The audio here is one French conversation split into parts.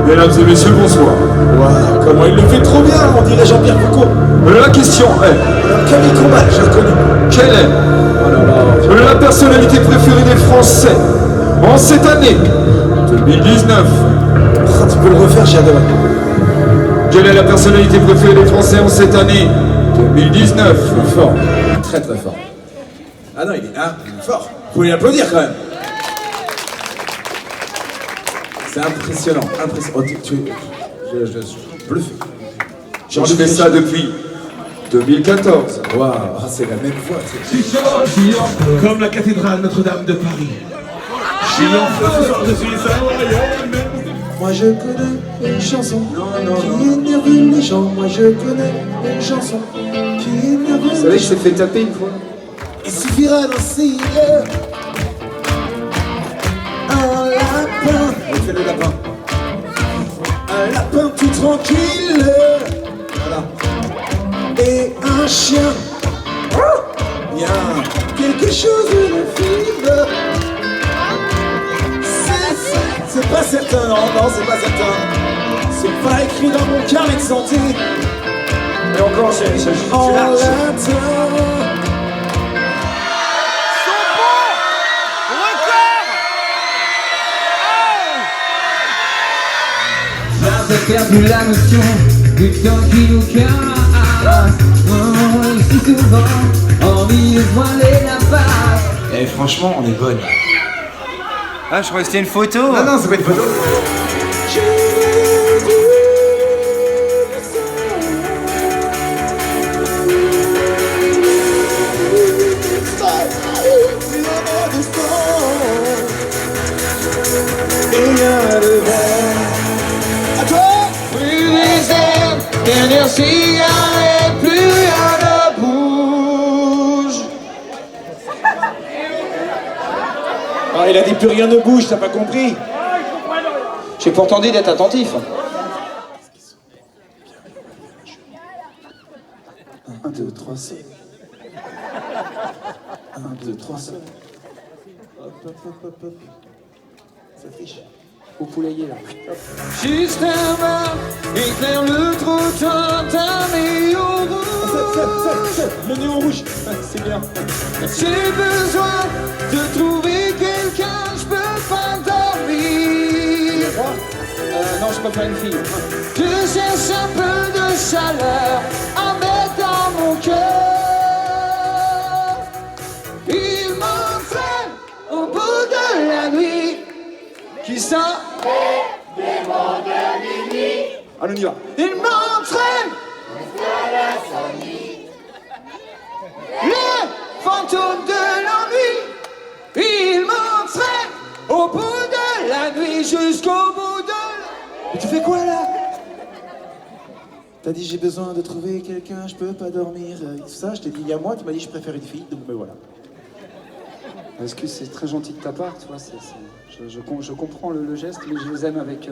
Mesdames et messieurs, bonsoir. Waouh, comment il le fait trop bien, on dirait Jean-Pierre Foucault. La question est, Camille Combal, j'ai reconnu. quelle est la personnalité préférée des Français en cette année 2019? Oh, tu peux le refaire, j'adore. Quelle est la personnalité préférée des Français en cette année 2019? Fort, très très fort. Ah non, il est fort. Vous pouvez l'applaudir quand même. C'est impressionnant, impressionnant. Oh, je suis bluffé. Je fais ça depuis 2014. Waouh, c'est la même voix. Comme la cathédrale Notre-Dame de Paris. Je suis ça. Moi je connais une chanson qui énerve les gens. Moi je connais une chanson qui énerve les gens. Vous savez que je t'ai fait taper une fois? Il suffira d'un cire, un lapin. On fait le lapin. Un lapin tout tranquille. Voilà. Et un chien. Il y a quelque chose de fibre. C'est pas certain, non, c'est pas certain. C'est pas écrit dans mon carnet de santé. Et encore, c'est En latin. J'avais perdu la notion du temps qui nous casse. Si souvent, envie de voiler la face. Eh franchement, on est bonne. Ah, je croyais que c'était une photo. Non, non, c'est pas une photo. Dernière cigarette, plus rien ne bouge. Ah, il a dit plus rien ne bouge, t'as pas compris? J'ai pourtant dit d'être attentif. 1, 2, 3, 7. 1, 2, 3, 7. Hop, hop, hop, hop, hop. Ça triche. Au poulailler là. Juste un bar, éclaire le trottoir d'un néon rouge. Le néon rouge, c'est bien. J'ai besoin de trouver quelqu'un, je peux pas dormir. Non, je peux pas une fille. Je cherche un peu de chaleur à mettre dans mon cœur. Il m'entraîne au bout de la nuit. Qui ça? Allez, on y va. Il m'entraîne. Le fantôme de l'ennui. Il m'entraîne au bout de la nuit jusqu'au bout de la... Mais tu fais quoi là? T'as dit j'ai besoin de trouver quelqu'un, je peux pas dormir. Tout ça, je t'ai dit il y a moi, tu m'as dit je préfère une fille, donc me voilà. Parce que c'est très gentil de ta part, tu vois. Je comprends le geste, mais je les aime avec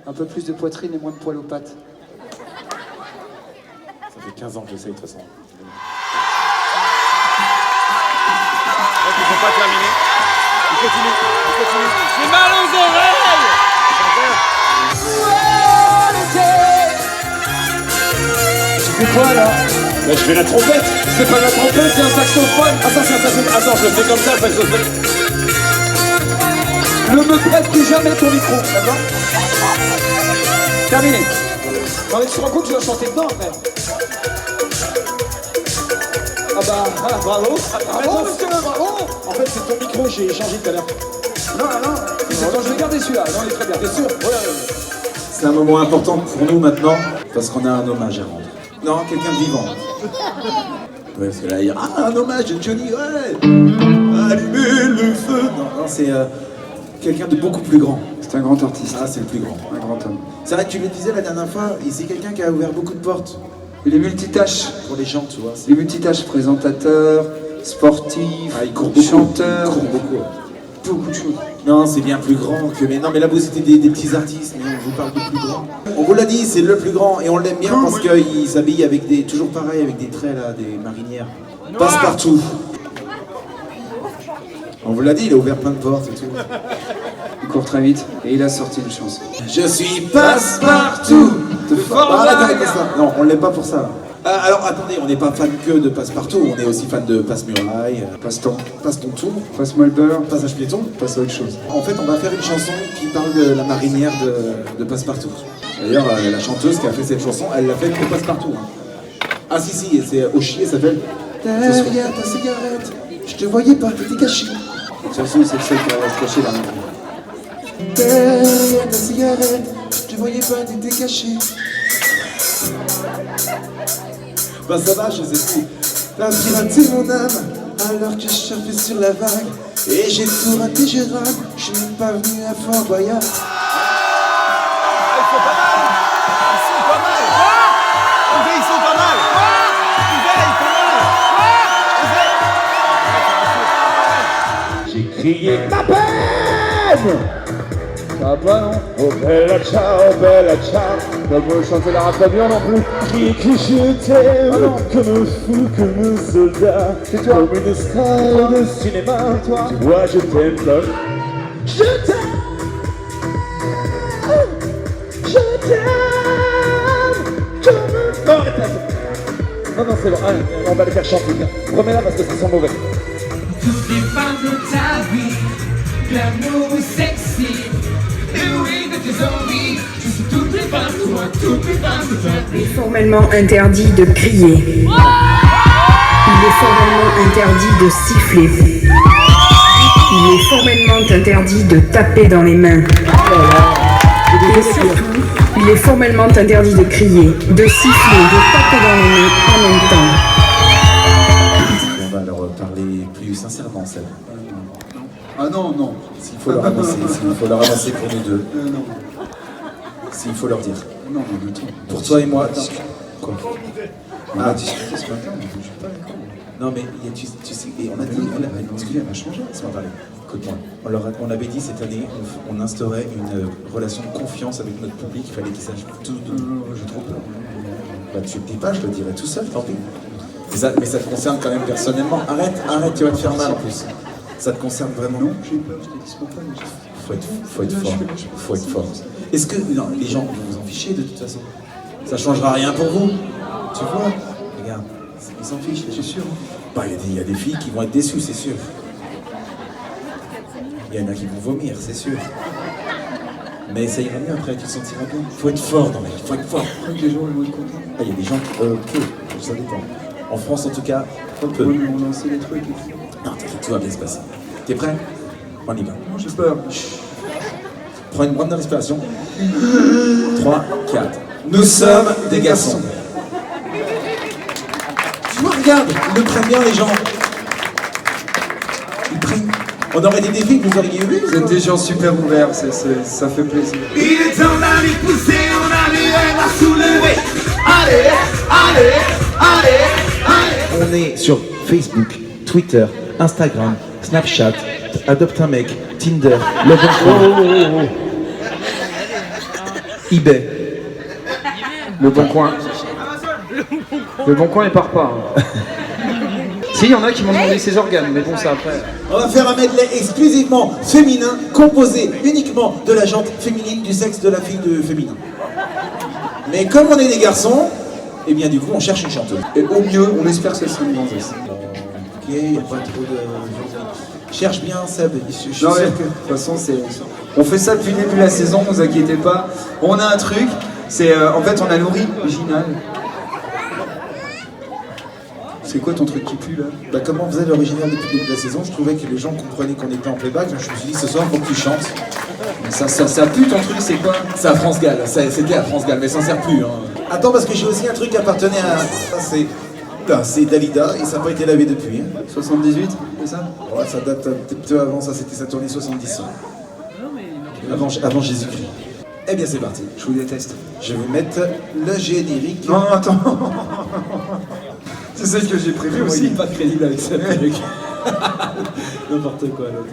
un peu plus de poitrine et moins de poils aux pattes. Ça fait 15 ans que j'essaye de toute façon. Ils sont pas terminés. Ils continuent. J'ai mal aux oreilles. Tu fais quoi là? Bah, je fais la trompette. C'est pas la trompette, c'est un saxophone. Ah ça c'est un saxophone. Attends, je le fais comme ça, le saxophone. Ne me prête plus jamais ton micro, d'accord? Terminé. Non mais tu te rends compte que je dois chanter dedans après. Ah bah voilà, bravo. Bravo monsieur, bravo. En fait c'est ton micro, j'ai changé tout à l'heure. Non, attends, je vais garder celui-là. Non, il est très bien. T'es sûr? C'est un moment important pour nous maintenant, parce qu'on a un hommage à rendre. Non, quelqu'un de vivant. Ouais, parce que là, il y a un hommage de Johnny, ouais. Allumez le feu. Non, c'est quelqu'un de beaucoup plus grand. C'est un grand artiste. Ah, c'est le plus grand. Un grand homme. C'est vrai que tu le disais la dernière fois, et c'est quelqu'un qui a ouvert beaucoup de portes Il est multitâche. pour les gens, tu vois. Il est multitâche, présentateur, sportif, Ah, il court beaucoup. chanteur. Il court beaucoup. Beaucoup de choses. Non, c'est bien plus grand que... Mais non, mais là, vous étiez des petits artistes, mais on vous parle de plus grand. On vous l'a dit, c'est le plus grand, et on l'aime bien parce qu'il s'habille avec des... Toujours pareil, avec des traits, là, des marinières. Passe-partout. On vous l'a dit, il a ouvert plein de portes et tout. Il court très vite et il a sorti une chanson. Je suis passe-partout de Fort Boyard. Non, on l'est pas pour ça. Alors attendez, on n'est pas fan que de Passe-Partout, on est aussi fan de Passe-Muraille, Passe-temps, Passe ton tour, passe-moi le beurre, Passage piéton. passe à autre chose. En fait, on va faire une chanson qui parle de la marinière de Passe-Partout. D'ailleurs, la chanteuse qui a fait cette chanson, elle l'a faite pour Passe-Partout. Hein. Ah si, c'est Oshi, elle s'appelle Derrière ta cigarette, je te voyais pas, t'étais caché. De toute façon, c'est celle qui va se cacher là. Derrière ta cigarette, je te voyais pas, t'étais caché. Ben ça va, je sais plus. T'as piraté mon âme, alors que je surfais sur la vague. Et j'ai tout raté, j'ai rame, je suis même pas venu à Fort Boyard. Ils sont pas mal. Ils sont pas mal. Ils sont pas mal. Ils sont pas mal. J'ai crié ta peine. Ça va pas, non? Oh bella ciao, pas beau chanter la rap pas bien non plus. Qui je t'aime, comme un fou, comme un soldat. C'est toi, comme une star de cinéma. Toi, tu vois, je t'aime comme. Je t'aime, comme un. Non, arrête là. Non, c'est bon, allez, on va les faire chanter. Remets-la parce que ça sent mauvais. Toutes les femmes de ta vie, l'amour est sexy. Et oui, de tes envies, je suis toutes les femmes de toi, toutes les femmes de ta vie. Il est formellement interdit de crier. Il est formellement interdit de siffler. Il est formellement interdit de taper dans les mains. Et surtout, il est formellement interdit de crier, de siffler, de taper dans les mains en même temps. On va leur parler plus sincèrement, celle. Ah non, non. S'il faut leur ramasser, pour nous deux. Non. S'il faut leur dire. Non, non, attends. Pour toi et moi. Quoi? On a discuté ce matin, mais je suis pas d'accord. Non mais tu sais, et on a dit, excusez, elle a changé, laisse-moi parler. Écoute-moi, on avait dit cette année, on instaurait une relation de confiance avec notre public, il fallait qu'ils sachent tout de nous. J'ai trop peur. Bah tu le dis pas, je le dirai tout seul, tant pis. Mais ça te concerne quand même personnellement. Arrête, tu vas te faire mal en plus. Ça te concerne vraiment? Non, j'ai peur, je t'ai dit ce matin. Faut être fort. Est-ce que non, les gens vont vous en ficher de toute façon? Ça changera rien pour vous. Tu vois? Regarde, ils s'en fichent, c'est sûr. Bah, il y a des filles qui vont être déçues, c'est sûr. Il y en a qui vont vomir, c'est sûr. Mais ça ira mieux après, tu te sentiras bien. Faut être fort dans la vie, faut être fort. Je crois que les gens vont être contents. Ah, il y a des gens qui. Ça dépend. En France, en tout cas, on peut. Oui, mais on a lancé des trucs et tout. Non, t'inquiète, tout va bien se passer. T'es prêt? On y va. Non, j'ai peur. Prends une bonne respiration. 3, 4. Nous sommes des garçons. Tu vois, regarde, ils le prennent bien les gens. Ils prennent. On aurait des défis que vous auriez eu. Vous êtes des gens super ouverts, ça fait plaisir. Il est temps d'aller pousser, on a les rêves à soulever. Allez. On est sur Facebook, Twitter, Instagram, Snapchat, Adopte un mec, Tinder, Le Bon Coin, eBay. Le Bon Coin. Le Bon Coin, il part pas. Hein. Si, il y en a qui m'ont demandé ses organes, mais bon, ça après. On va faire un medley exclusivement féminin, composé uniquement de la jante féminine du sexe de la fille de féminin. Mais comme on est des garçons, et bien du coup on cherche une chanteuse. Et au mieux, on espère que ce sera une gonzesse. Ok, il n'y a pas trop de... Cherche bien Seb, je suis Non, sûr mais, que... de toute façon, on fait ça depuis le début de la saison, ne vous inquiétez pas. On a un truc, c'est en fait on a l'original. C'est quoi ton truc qui pue là? Bah, comme on faisait l'original depuis le début de la saison, je trouvais que les gens comprenaient qu'on était en playback, donc je me suis dit ce soir faut que tu chantes. Ça pue ton truc, c'est quoi? C'est à France Gall, c'était à France Gall, mais ça sert plus. Hein. Attends, parce que j'ai aussi un truc qui appartenait à... Ça, c'est Dalida, et ça n'a pas été lavé depuis. Hein. 78, c'est ça? Ouais, ça date un petit peu avant, ça c'était sa tournée 70. Avant Jésus-Christ. Eh bien c'est parti. Je vous déteste. Je vais vous mettre le générique. Non, attends. C'est celle que j'ai prévue aussi. Il n'est pas crédible avec ça. N'importe quoi l'autre.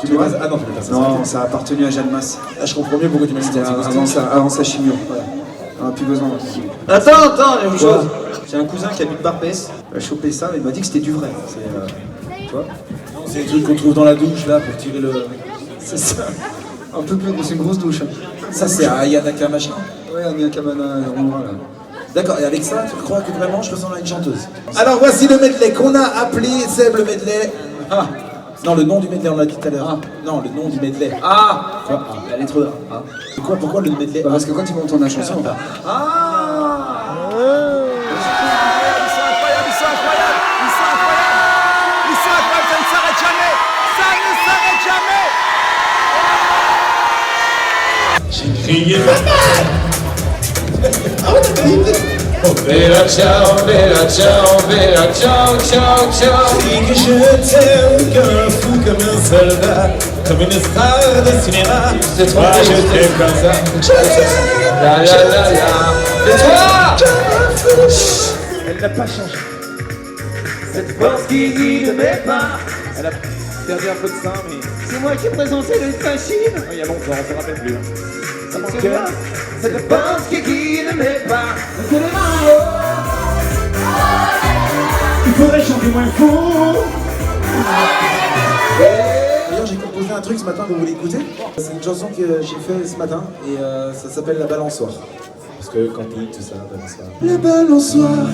Tu vois? Ah non, tu peux pas ça. Non, ça a appartenu à Jeanne Masse. Ah, je comprends mieux pourquoi tu m'as dit Avant sa chimio. Voilà. On n'a plus besoin. Attends, il y a une chose. J'ai un cousin qui habite Barbès. Il a chopé ça, mais il m'a dit que c'était du vrai. Tu vois? C'est les trucs qu'on trouve dans la douche là pour tirer le. C'est ça. Un peu plus, c'est une grosse douche. Ça, c'est à Yanaka machin. Ouais, on est à Cabana, on va là. D'accord, et avec ça, tu crois que vraiment je ressemble à une chanteuse? Alors voici le medley qu'on a appelé Seb le medley. Ah, Non, le nom du medley, on l'a dit tout à l'heure. Ah. Non, le nom du medley. ah, Quoi? La lettre A. Ah. Pourquoi le medley? bah parce que quand ils vont entendre la chanson, on va. Bella ciao, bella ciao, bella ciao, ciao, ciao. Dis que je t'aime comme un fou, comme un soldat, comme une star de cinéma. C'est trop Moi beau, je c'est t'aime comme ça. Je t'aime. La la la la. Et toi? Elle n'a pas changé. Cette force qui guide mes pas. Elle a perdu un peu de sang, mais C'est moi qui ai présenté le machine. il y a longtemps, on se rappelle plus. Ça manque. C'est la force qui guide mes pas. Il faudrait chanter moins fort. D'ailleurs, j'ai composé un truc ce matin, vous voulez écouter? C'est une chanson que j'ai fait ce matin et ça s'appelle La Balançoire. Parce que camping, tout ça, balançoire. La balançoire,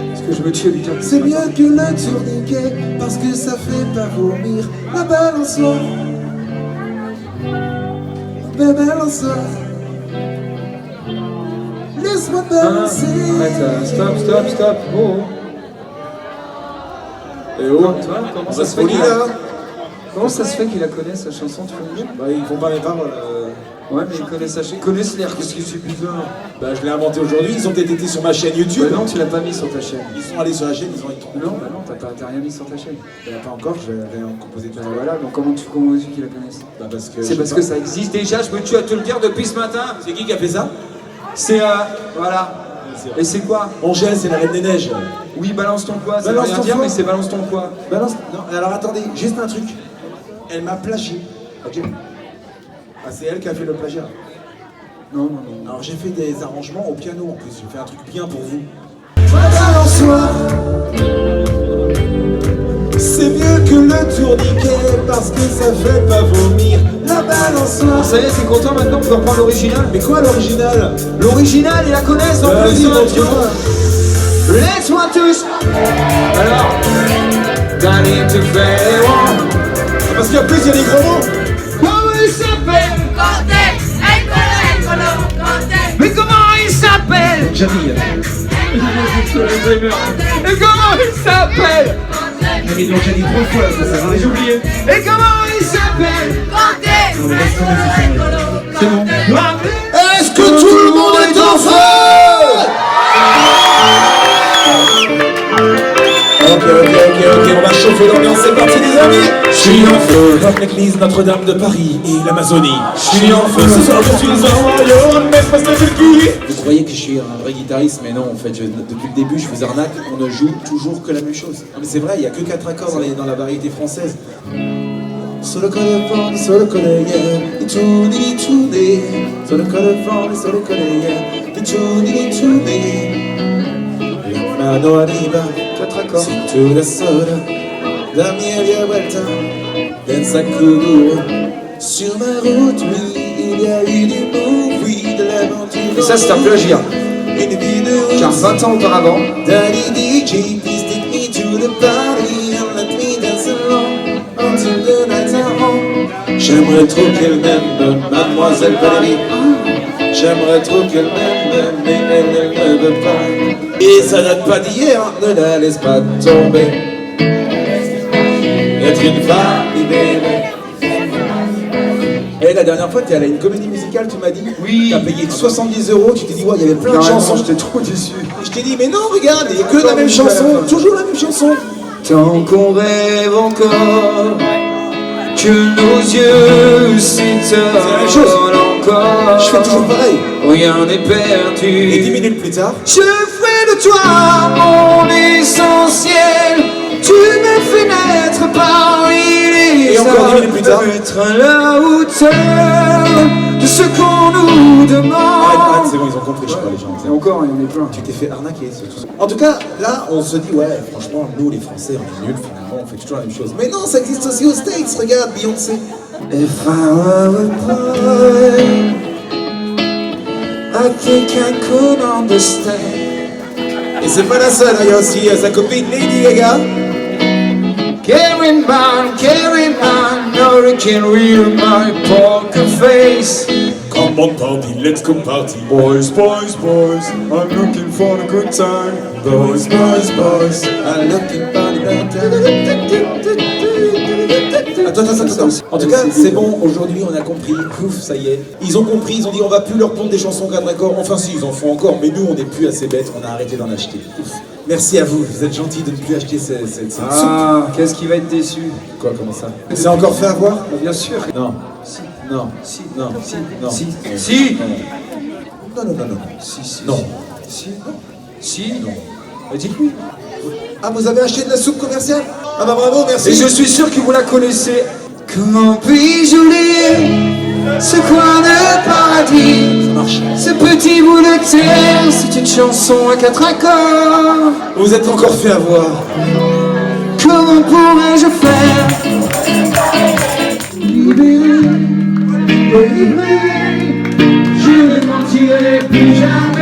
Parce que je me tue à 8h. c'est mieux que le tourniquet parce que ça fait pas vomir. La balançoire, la balançoire. Laisse-moi balancer. Arrête, stop. Oh. Et oh, Toi, comment ça se fait qu'il là. Comment ça se fait qu'il la connaît, sa chanson, tu peux me dire? Bah, ils font pas mes paroles. Ouais, mais ils connaissent l'air, qu'est-ce que c'est bizarre? Bah, je l'ai inventé aujourd'hui. Ils ont peut-être été sur ma chaîne YouTube. Bah non, tu l'as pas mis sur ta chaîne. Ils sont allés sur la chaîne, ils ont été trompés. Non, bah non, t'as rien mis sur ta chaîne. Pas encore, j'avais composé tout à Bah l'heure. voilà, donc comment veux-tu qu'ils la connaissent? Bah, parce que. C'est parce que ça existe déjà, je me tue à te le dire depuis ce matin. C'est qui a fait ça? C'est voilà. Et c'est quoi? Angèle, c'est la reine des neiges. Oui, balance ton poids, ça veut Balance rien ton dire, poids. mais c'est balance ton poids. Balance. Non, alors attendez, juste un truc. Elle m'a plagié. Ok. Ah, c'est elle qui a fait le plagiat. Non. Alors j'ai fait des arrangements au piano en plus. J'ai fait un truc bien pour vous. Balançoire, c'est mieux que le tourniquet parce que ça fait pas vomir. La balançoire. Ça y est, t'es content maintenant, on peut reprendre l'original? Mais quoi l'original? L'original, ils la connaissent en plus, Vas-y, ils montre-moi. Laisse-moi tous. Alors, d'aller te faire. Parce qu'en plus il y a des gros mots. Comment il s'appelle? Mais comment il s'appelle? Jamil. Et comment il s'appelle? Mais ils l'ont déjà dit 3 fois, ça sert à rien. J'ai oublié. Et comment il s'appelle? C'est bon. Est-ce que tout le monde est en feu? Ok, on va chauffer l'ambiance, c'est parti les amis. Je suis en feu, comme l'église Notre-Dame de Paris et l'Amazonie. Je suis en feu, ce soir je suis un royaume, mais pas de. Vous croyez que je suis un vrai guitariste, mais non, en fait, depuis le début, je vous arnaque, on ne joue toujours que la même chose. Non mais c'est vrai, il n'y a que 4 accords dans la variété française. Solo colorful, solo color, yeah. Ituni, ituni. Solo colorful, solo color, yeah. Ituni, ituni. Mano arriba, 4 accords. cintura sola. Da mia vuelta, danza crudo. Sur ma route, oui, il y a eu du movie, de l'aventure. Et ça, c'est un plagiat. Une vie de Car 20 ans auparavant, Daddy DJ, please take me to the party and let me dance along until the nights are on. J'aimerais trop qu'elle m'aime, mademoiselle Valérie. J'aimerais trop qu'elle m'aime, mais elle ne veut pas. Et ça date pas d'hier, ne la laisse pas tomber. Être une femme libérée. Et la dernière fois, t'es allé à une comédie musicale, tu m'as dit? Oui. T'as payé 70 €, tu t'es dit, ouais, il y avait plein de carrément, chansons. j'étais trop déçu. Je t'ai dit, mais non, regarde, il n'y a que la même chanson, toujours la même chanson. Tant qu'on rêve encore, que nos yeux s'étonnent encore. Je fais toujours pareil. Rien n'est perdu. Et 10 minutes plus tard, Je ferai de toi mon essentiel. Tu me fais naître parmi les Et encore 10 minutes plus tard. Être à la hauteur de ce qu'on nous demande. arrête, c'est bon, ils ont compris, je crois, les gens. Et encore, il y en a plein. Tu t'es fait arnaquer, c'est tout. En tout cas, là, on se dit, ouais, franchement, nous, les Français, on est nuls, finalement, on fait toujours la même chose. Mais non, ça existe aussi aux States, regarde, Beyoncé. If I were a boy, I think I could understand. Et c'est pas la seule, il y a aussi sa copine Lady Gaga. Carry man, now you can read my poker face. Come on party, let's go party. Boys, boys, boys, I'm looking for a good time. Boys, boys, boys, I'm looking for the good time. Attends. En tout cas, c'est bon, aujourd'hui on a compris. Ouf, ça y est. Ils ont compris, ils ont dit on va plus leur pondre des chansons cadre accord. Enfin si, ils en font encore, mais nous on n'est plus assez bêtes, on a arrêté d'en acheter. Ouf. Merci à vous êtes gentils de ne plus acheter cette soupe. Ah, qu'est-ce qui va être déçu? Quoi, comment ça? C'est encore fait avoir? Bah, bien sûr. Non. Si. Non. Si. Non. Si. Non. Si. Non. Si. Non. Si. Non. Si. Si. Non. Bah, dites-lui. Ah, vous avez acheté de la soupe commerciale? Ah bah bravo, merci. Et je suis sûr que vous la connaissez. Comment puis-je oublier ce coin de paradis? Ça marche. Ce petit bout de terre, c'est une chanson à 4 accords. Vous êtes encore fait avoir. Comment pourrais-je faire? Libéré, délivré, je ne mentirai plus jamais.